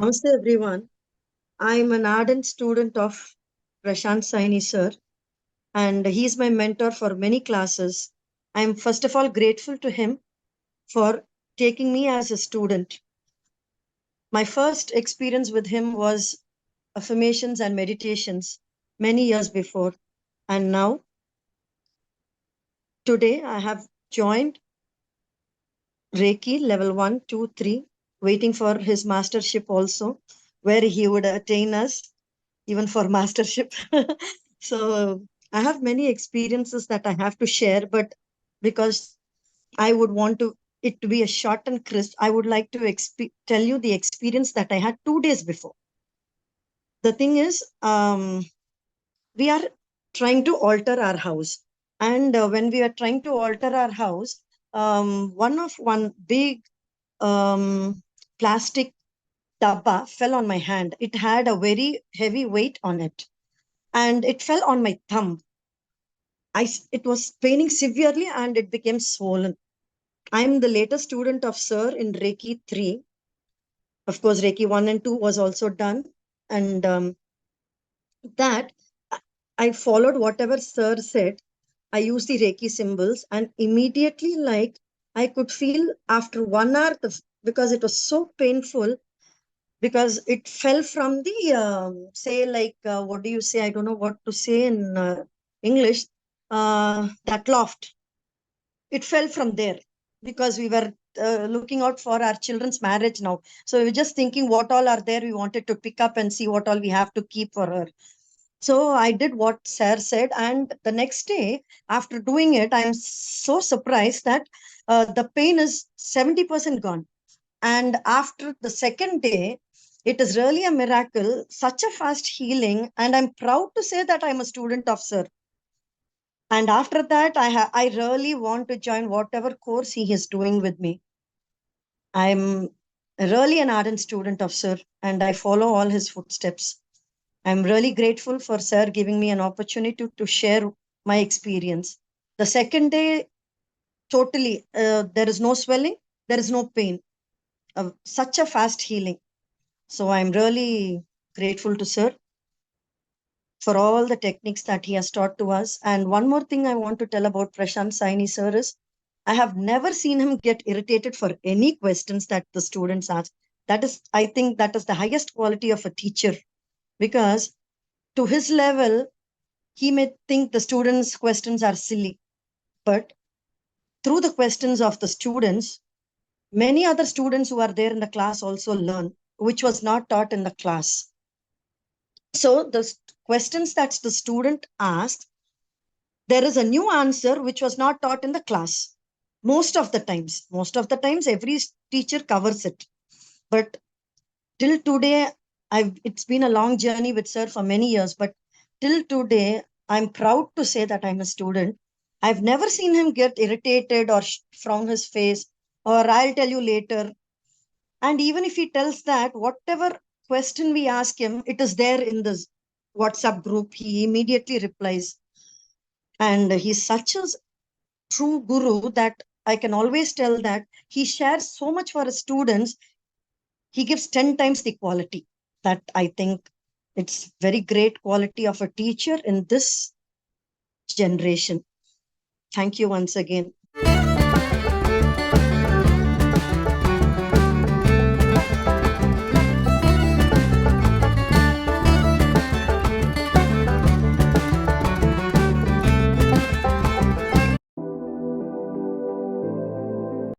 Namaste everyone. I'm an ardent student of Prashant Saini sir, and he's my mentor for many classes. I'm first of all grateful to him for taking me as a student. My first experience with him was affirmations and meditations many years before, and now today I have joined Reiki level 1, 2, 3, waiting for his mastership also, where he would attain us even for mastership. So I have many experiences that I have to share, but because I would want to it to be a short and crisp, I would like to tell you the experience that I had 2 days before. The thing is, we are trying to alter our house, and when we are trying to alter our house, one big plastic dabba fell on my hand. It had a very heavy weight on it, and it fell on my thumb. It was paining severely and it became swollen. I'm the latest student of Sir in Reiki 3. Of course, Reiki 1 and 2 was also done. And that I followed whatever Sir said. I used the Reiki symbols and immediately, like, I could feel after 1 hour, because it was so painful, because it fell from the, what do you say? I don't know what to say in English. That loft. It fell from there because we were looking out for our children's marriage now. So we were just thinking what all are there. We wanted to pick up and see what all we have to keep for her. So I did what Sir said. And the next day, after doing it, I'm so surprised that the pain is 70% gone. And after the second day, it is really a miracle, such a fast healing. And I'm proud to say that I'm a student of Sir. And after that, I really want to join whatever course he is doing with me. I'm really an ardent student of Sir, and I follow all his footsteps. I'm really grateful for Sir giving me an opportunity to share my experience. The second day, totally, there is no swelling, there is no pain, such a fast healing. So I'm really grateful to Sir for all the techniques that he has taught to us. And one more thing I want to tell about Prashant Saini sir is I have never seen him get irritated for any questions that the students ask. That is, I think that is the highest quality of a teacher, because to his level, he may think the students' questions are silly, but through the questions of the students, many other students who are there in the class also learn, which was not taught in the class. So the questions that the student asks, there is a new answer which was not taught in the class. Most of the times, every teacher covers it. But till today, it's been a long journey with Sir for many years. But till today, I'm proud to say that I'm a student. I've never seen him get irritated or frown his face, or I'll tell you later. And even if he tells that, whatever question we ask him, it is there in the WhatsApp group. He immediately replies. And he's such a true guru that I can always tell that he shares so much for his students. He gives 10 times the quality. That I think it's very great quality of a teacher in this generation. Thank you once again.